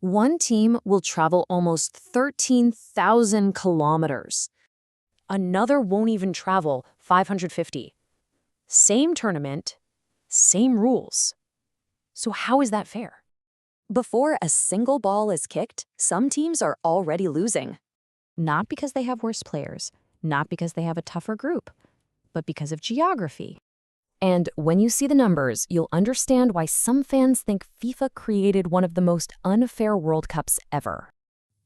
One team will travel almost 13,000 kilometers. Another won't even travel 550. Same tournament, same rules. So how is that fair? Before a single ball is kicked, some teams are already losing. Not because they have worse players, not because they have a tougher group, but because of geography. And when you see the numbers, you'll understand why some fans think FIFA created one of the most unfair World Cups ever.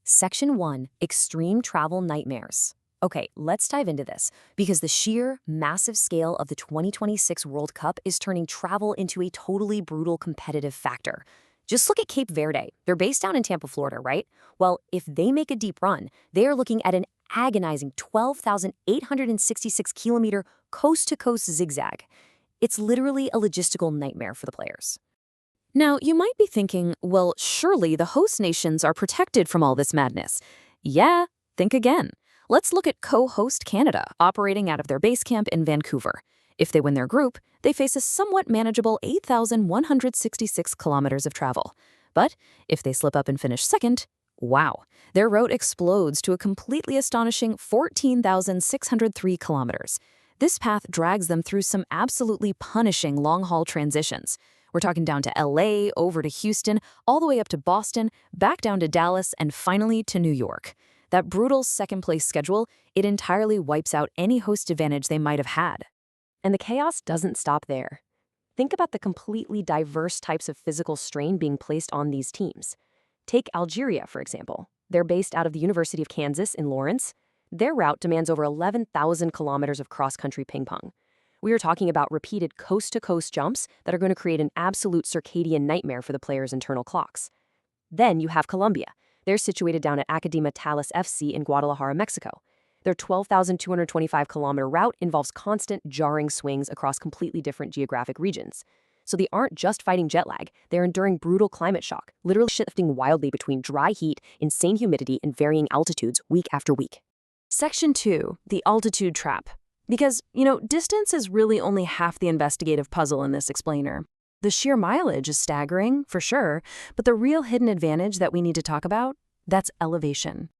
Section 1, Extreme Travel Nightmares. Okay, let's dive into this, because the sheer, massive scale of the 2026 World Cup is turning travel into a totally brutal competitive factor. Just look at Cape Verde. They're based down in Tampa, Florida, right? Well, if they make a deep run, they are looking at an agonizing 12,866-kilometer coast-to-coast zigzag. It's literally a logistical nightmare for the players. Now, you might be thinking, well, surely the host nations are protected from all this madness. Yeah, think again. Let's look at co-host Canada, operating out of their base camp in Vancouver. If they win their group, they face a somewhat manageable 8,166 kilometers of travel. But if they slip up and finish second, wow, their route explodes to a completely astonishing 14,603 kilometers. This path drags them through some absolutely punishing long-haul transitions. We're talking down to LA, over to Houston, all the way up to Boston, back down to Dallas, and finally to New York. That brutal second-place schedule, it entirely wipes out any host advantage they might have had. And the chaos doesn't stop there. Think about the completely diverse types of physical strain being placed on these teams. Take Algeria, for example. They're based out of the University of Kansas in Lawrence. Their route demands over 11,000 kilometers of cross-country ping-pong. We are talking about repeated coast-to-coast jumps that are going to create an absolute circadian nightmare for the players' internal clocks. Then you have Colombia. They're situated down at Academia Talis FC in Guadalajara, Mexico. Their 12,225-kilometer route involves constant, jarring swings across completely different geographic regions. So they aren't just fighting jet lag, they're enduring brutal climate shock, literally shifting wildly between dry heat, insane humidity, and varying altitudes week after week. Section 2, the altitude trap. Because, distance is really only half the investigative puzzle in this explainer. The sheer mileage is staggering, for sure, but the real hidden advantage that we need to talk about, that's elevation.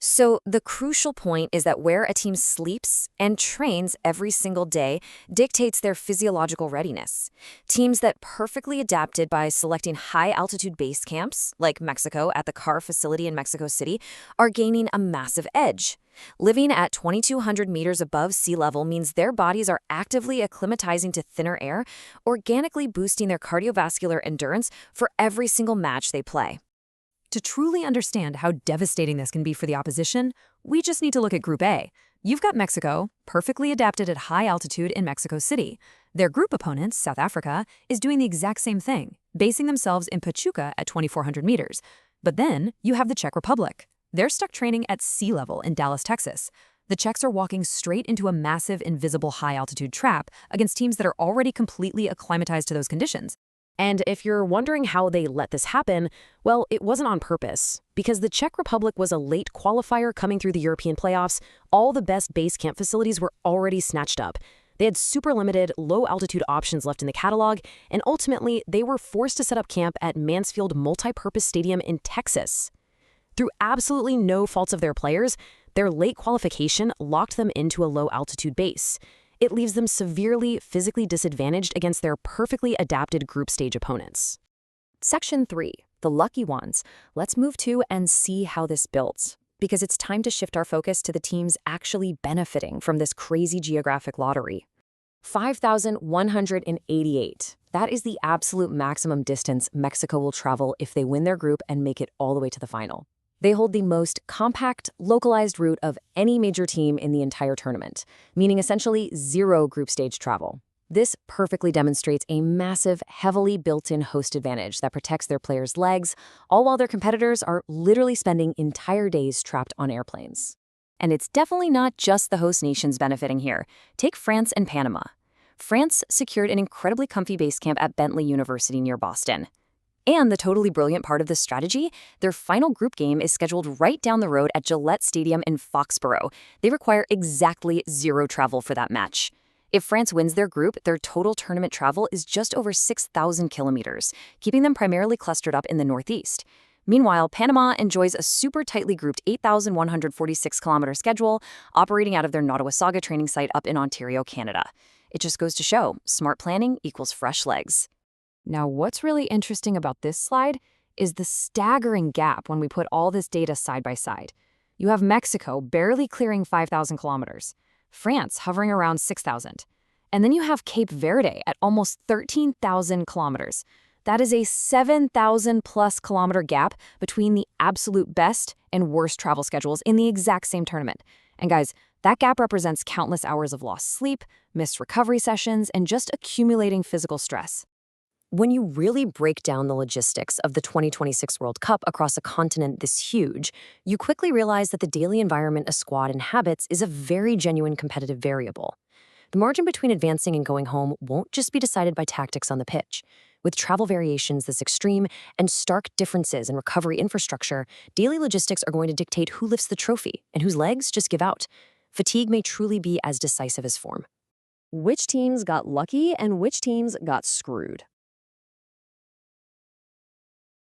So the crucial point is that where a team sleeps and trains every single day dictates their physiological readiness. Teams that perfectly adapted by selecting high-altitude base camps, like Mexico at the CAR facility in Mexico City, are gaining a massive edge. Living at 2,200 meters above sea level means their bodies are actively acclimatizing to thinner air, organically boosting their cardiovascular endurance for every single match they play. To truly understand how devastating this can be for the opposition, we just need to look at Group A. You've got Mexico, perfectly adapted at high altitude in Mexico City. Their group opponent, South Africa, is doing the exact same thing, basing themselves in Pachuca at 2,400 meters. But then you have the Czech Republic. They're stuck training at sea level in Dallas, Texas. The Czechs are walking straight into a massive, invisible high-altitude trap against teams that are already completely acclimatized to those conditions. And if you're wondering how they let this happen, well, it wasn't on purpose. Because the Czech Republic was a late qualifier coming through the European playoffs, all the best base camp facilities were already snatched up. They had super limited, low-altitude options left in the catalog, and ultimately, they were forced to set up camp at Mansfield Multipurpose Stadium in Texas. Through absolutely no faults of their players, their late qualification locked them into a low-altitude base. It leaves them severely physically disadvantaged against their perfectly adapted group stage opponents. Section 3, the lucky ones. Let's move to and see how this builds, because it's time to shift our focus to the teams actually benefiting from this crazy geographic lottery. 5,188. That is the absolute maximum distance Mexico will travel if they win their group and make it all the way to the final. They hold the most compact, localized route of any major team in the entire tournament, meaning essentially zero group stage travel. This perfectly demonstrates a massive, heavily built-in host advantage that protects their players' legs, all while their competitors are literally spending entire days trapped on airplanes. And it's definitely not just the host nations benefiting here. Take France and Panama. France secured an incredibly comfy base camp at Bentley University near Boston. And the totally brilliant part of this strategy, their final group game is scheduled right down the road at Gillette Stadium in Foxborough. They require exactly zero travel for that match. If France wins their group, their total tournament travel is just over 6,000 kilometers, keeping them primarily clustered up in the Northeast. Meanwhile, Panama enjoys a super tightly grouped 8,146-kilometer schedule operating out of their Nottawasaga training site up in Ontario, Canada. It just goes to show, smart planning equals fresh legs. Now, what's really interesting about this slide is the staggering gap when we put all this data side by side. You have Mexico barely clearing 5,000 kilometers, France hovering around 6,000, and then you have Cape Verde at almost 13,000 kilometers. That is a 7,000-plus kilometer gap between the absolute best and worst travel schedules in the exact same tournament. And guys, that gap represents countless hours of lost sleep, missed recovery sessions, and just accumulating physical stress. When you really break down the logistics of the 2026 World Cup across a continent this huge, you quickly realize that the daily environment a squad inhabits is a very genuine competitive variable. The margin between advancing and going home won't just be decided by tactics on the pitch. With travel variations this extreme and stark differences in recovery infrastructure, daily logistics are going to dictate who lifts the trophy and whose legs just give out. Fatigue may truly be as decisive as form. Which teams got lucky and which teams got screwed?